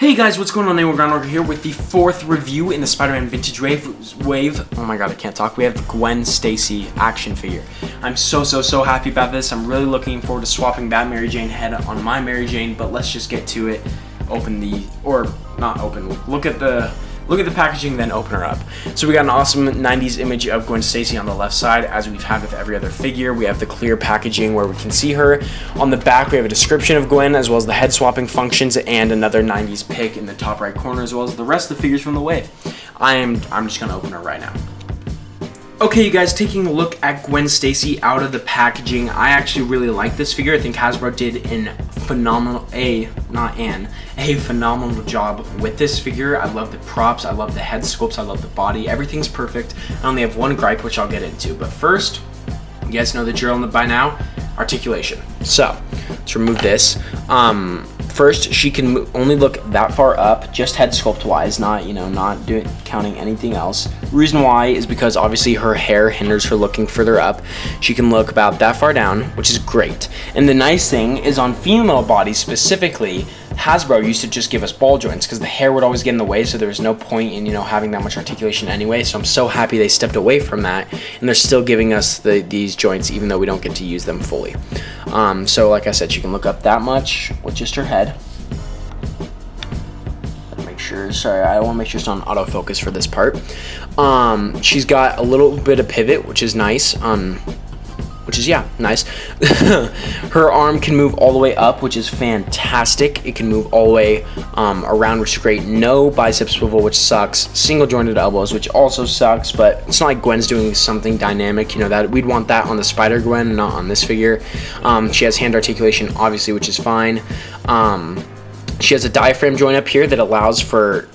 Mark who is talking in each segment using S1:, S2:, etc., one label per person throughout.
S1: Hey guys, what's going on? Awan Groundwalker here with the fourth review in the Spider-Man Vintage Wave. Oh my god, I can't talk. We have the Gwen Stacy action figure. I'm so happy about this. I'm really looking forward to swapping that Mary Jane head on my Mary Jane, but let's just get to it. Look at the packaging, then open her up. So we got an awesome 90s image of Gwen Stacy on the left side, as we've had with every other figure. We have the clear packaging where we can see her. On the back, we have a description of Gwen, as well as the head swapping functions, and another 90s pic in the top right corner, as well as the rest of the figures from the wave. I'm just gonna open her right now. Okay, you guys, taking a look at Gwen Stacy out of the packaging, I actually really like this figure. I think Hasbro did a phenomenal job with this figure. I love the props, I love the head sculpts, I love the body. Everything's perfect. I only have one gripe, which I'll get into. But first, you guys know the drill by now, articulation. So, let's remove this. First, she can only look that far up, just head sculpt wise, not counting anything else. Reason why is because obviously her hair hinders her looking further up. She can look about that far down, which is great. And the nice thing is on female bodies specifically, Hasbro used to just give us ball joints because the hair would always get in the way, so there was no point in having that much articulation anyway. So I'm so happy they stepped away from that, and they're still giving us these joints even though we don't get to use them fully. So like I said, she can look up that much with just her head. I want to make sure it's on autofocus for this part. She's got a little bit of pivot, which is nice. Nice. Her arm can move all the way up, which is fantastic. It can move all the way around, which is great. No bicep swivel, which sucks. Single jointed elbows, which also sucks, but it's not like Gwen's doing something dynamic. That we'd want that on the Spider-Gwen, not on this figure. She has hand articulation, obviously, which is fine. She has a diaphragm joint up here that allows for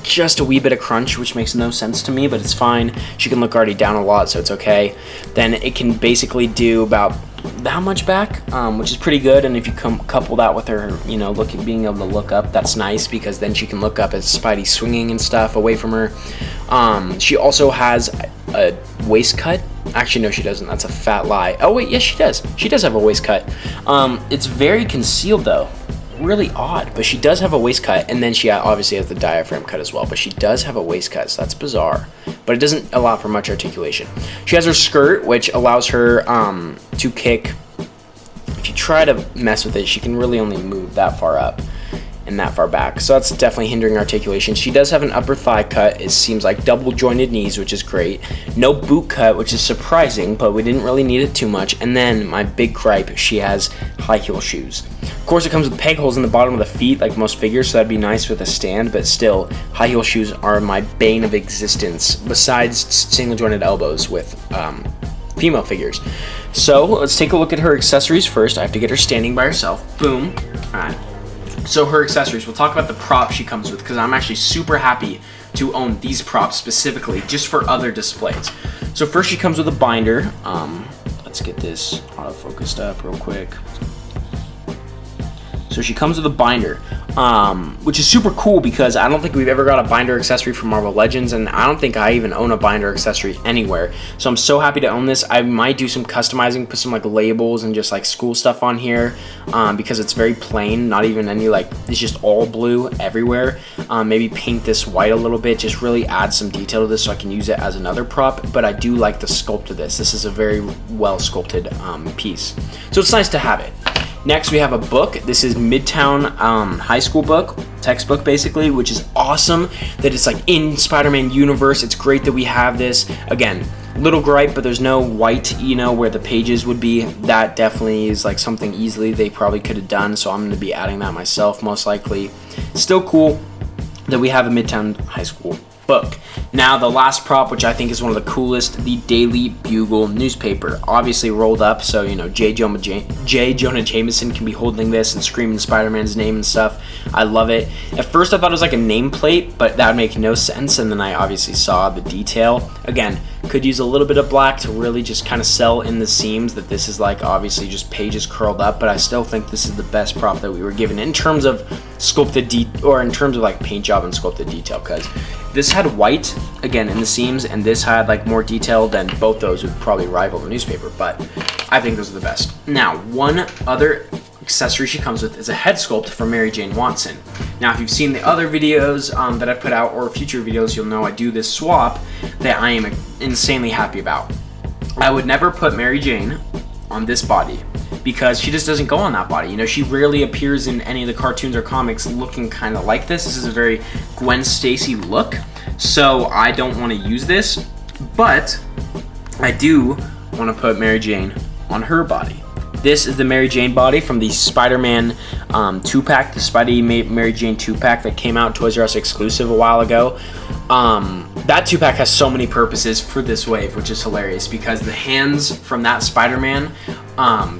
S1: just a wee bit of crunch, which makes no sense to me, but it's fine. She can look already down a lot, so it's okay. Then it can basically do about that much back, which is pretty good. And if you couple that with her, being able to look up, that's nice, because then she can look up as Spidey swinging and stuff away from her. She also has a waist cut. Actually, no, she doesn't. That's a fat lie. Oh wait, yes, she does. She does have a waist cut. It's very concealed though. Really odd, but she does have a waist cut, and then she obviously has the diaphragm cut as well, but she does have a waist cut, so that's bizarre, but it doesn't allow for much articulation. She has her skirt, which allows her to kick. If you try to mess with it, she can really only move that far up and that far back, so that's definitely hindering articulation. She does have an upper thigh cut. It seems like double jointed knees, which is great. No boot cut, which is surprising, but we didn't really need it too much. And then my big gripe, she has high heel shoes. Of course, it comes with peg holes in the bottom of the feet like most figures, so that'd be nice with a stand, but still, high heel shoes are my bane of existence, besides single jointed elbows with female figures. So let's take a look at her accessories first. I have to get her standing by herself. Boom. All right. So her accessories, we'll talk about the props she comes with, because I'm actually super happy to own these props specifically just for other displays. So first, she comes with a binder. Let's get this auto-focused up real quick. So she comes with a binder, which is super cool because I don't think we've ever got a binder accessory from Marvel Legends, and I don't think I even own a binder accessory anywhere. So I'm so happy to own this. I might do some customizing, put some labels and just school stuff on here, because it's very plain, not even any it's just all blue everywhere. Maybe paint this white a little bit, just really add some detail to this so I can use it as another prop. But I do like the sculpt of this. This is a very well sculpted piece, so it's nice to have it. Next, we have a book. This is Midtown High School book, textbook basically, which is awesome that it's in Spider-Man universe. It's great that we have this. Again, little gripe, but there's no white, where the pages would be. That definitely is something easily they probably could have done, so I'm going to be adding that myself most likely. Still cool that we have a Midtown High School book. Now, the last prop, which I think is one of the coolest, the Daily Bugle newspaper. Obviously rolled up, so J. Jonah Jameson can be holding this and screaming Spider-Man's name and stuff. I love it. At first I thought it was a nameplate, but that would make no sense, and then I obviously saw the detail. Again, could use a little bit of black to really just kind of sell in the seams that this is obviously just pages curled up, but I still think this is the best prop that we were given in terms of sculpted in terms of paint job and sculpted detail, because this had white again in the seams, and this had more detail. Then both those would probably rival the newspaper, but I think those are the best. Now, one other accessory she comes with is a head sculpt for Mary Jane Watson. Now, if you've seen the other videos that I've put out or future videos, you'll know I do this swap that I am insanely happy about. I would never put Mary Jane on this body because she just doesn't go on that body. You know, she rarely appears in any of the cartoons or comics looking kind of like this. This is a very Gwen Stacy look, so I don't want to use this, but I do want to put Mary Jane on her body. This is the Mary Jane body from the Spider-Man 2-pack, the Spidey Mary Jane 2-pack that came out Toys R Us exclusive a while ago. That 2-pack has so many purposes for this wave, which is hilarious because the hands from that Spider-Man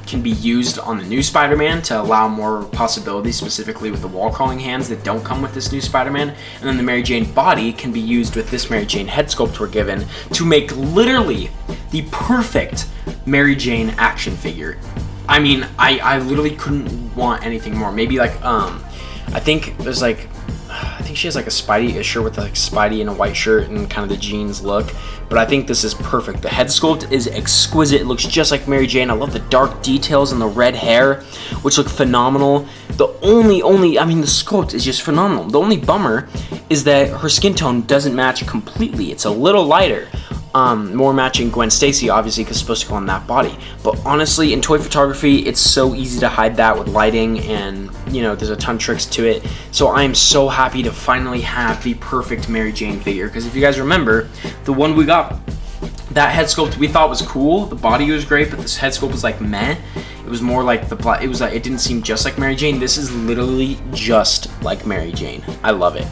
S1: can be used on the new Spider-Man to allow more possibilities, specifically with the wall-crawling hands that don't come with this new Spider-Man. And then the Mary Jane body can be used with this Mary Jane head sculpt we're given to make literally the perfect Mary Jane action figure. I mean, I literally couldn't want anything more. Maybe like, I think there's like, I think she has like a shirt with like Spidey in a white shirt and kind of the jeans look, but I think this is perfect. The head sculpt is exquisite. It looks just like Mary Jane. I love the dark details and the red hair, which look phenomenal. The sculpt is just phenomenal. The only bummer is that her skin tone doesn't match completely. It's a little lighter. More matching Gwen Stacy, obviously, because it's supposed to go on that body. But honestly, in toy photography, it's so easy to hide that with lighting, and you know, there's a ton of tricks to it. So I am so happy to finally have the perfect Mary Jane figure. Because if you guys remember, the one we got, that head sculpt we thought was cool. The body was great, but this head sculpt was like meh. It was more like it didn't seem just like Mary Jane. This is literally just like Mary Jane. I love it.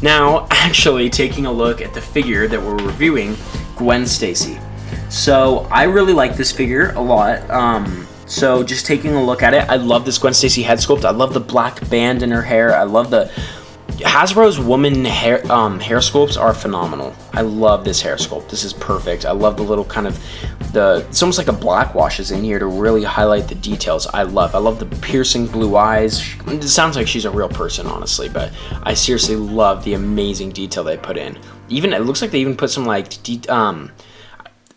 S1: Now, actually taking a look at the figure that we're reviewing, Gwen Stacy. So I really like this figure a lot. So just taking a look at it, I love this Gwen Stacy head sculpt. I love the black band in her hair. I love the Hasbro's woman hair sculpts are phenomenal. I love this hair sculpt. This is perfect. I love the little kind of it's almost like a black wash is in here to really highlight the details. I love the piercing blue eyes. It sounds like she's a real person, honestly, but I seriously love the amazing detail they put in. Even it looks like they even put some like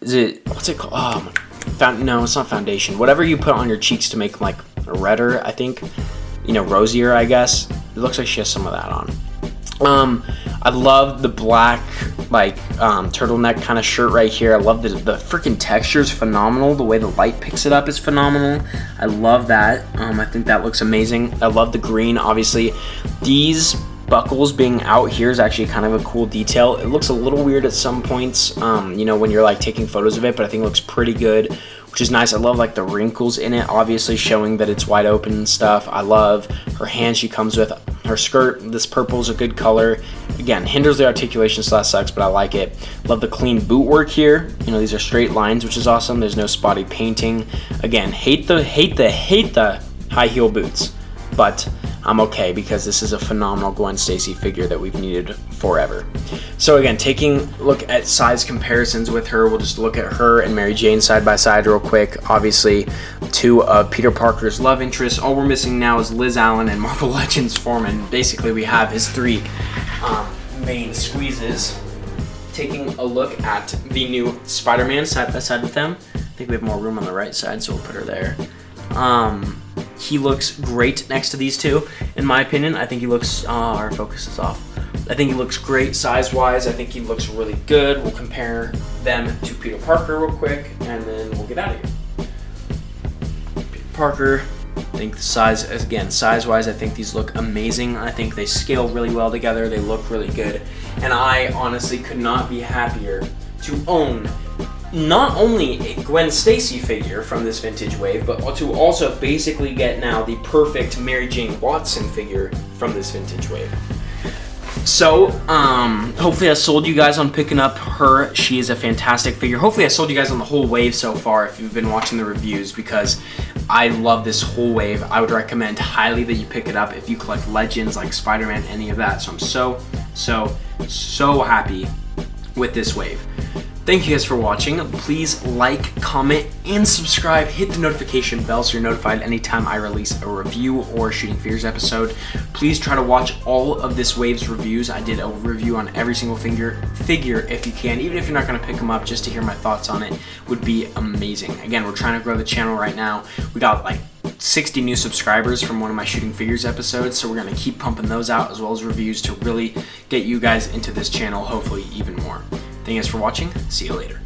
S1: what's it called? No, it's not foundation. Whatever you put on your cheeks to make them like redder, I think. You know, rosier, I guess. It looks like she has some of that on. I love the black like turtleneck kind of shirt right here. I love the freaking texture is phenomenal. The way the light picks it up is phenomenal. I love that. I think that looks amazing. I love the green. Obviously, these buckles being out here is actually kind of a cool detail. It looks a little weird at some points, you know, when you're like taking photos of it, but I think it looks pretty good, which is nice. I love like the wrinkles in it, obviously showing that it's wide open and stuff. I love her hand she comes with. Her skirt, this purple is a good color. Again, hinders the articulation, so that sucks, but I like it. Love the clean boot work here. You know, these are straight lines, which is awesome. There's no spotty painting. Again, hate the high heel boots, but I'm okay because this is a phenomenal Gwen Stacy figure that we've needed forever. So again, taking a look at size comparisons with her, we'll just look at her and Mary Jane side by side real quick. Obviously, two of Peter Parker's love interests. All we're missing now is Liz Allen and Marvel Legends Foreman. Basically, we have his three main squeezes. Taking a look at the new Spider-Man side by side with them. I think we have more room on the right side, so we'll put her there. He looks great next to these two, in my opinion. I think he looks, our focus is off. I think he looks great size-wise. I think he looks really good. We'll compare them to Peter Parker real quick, and then we'll get out of here. Peter Parker, I think the size, again, size-wise, I think these look amazing. I think they scale really well together. They look really good. And I honestly could not be happier to own not only a Gwen Stacy figure from this vintage wave, but to also basically get now the perfect Mary Jane Watson figure from this vintage wave. So, hopefully I sold you guys on picking up her. She is a fantastic figure. Hopefully I sold you guys on the whole wave so far if you've been watching the reviews, because I love this whole wave. I would recommend highly that you pick it up if you collect Legends like Spider-Man, any of that. So I'm so happy with this wave. Thank you guys for watching. Please like, comment, and subscribe. Hit the notification bell so you're notified anytime I release a review or Shooting Figures episode. Please try to watch all of this wave's reviews. I did a review on every single figure if you can. Even if you're not going to pick them up, just to hear my thoughts on it would be amazing. Again, we're trying to grow the channel right now. We got like 60 new subscribers from one of my shooting figures episodes, so we're going to keep pumping those out as well as reviews to really get you guys into this channel, hopefully even more. Thank you guys for watching. See you later.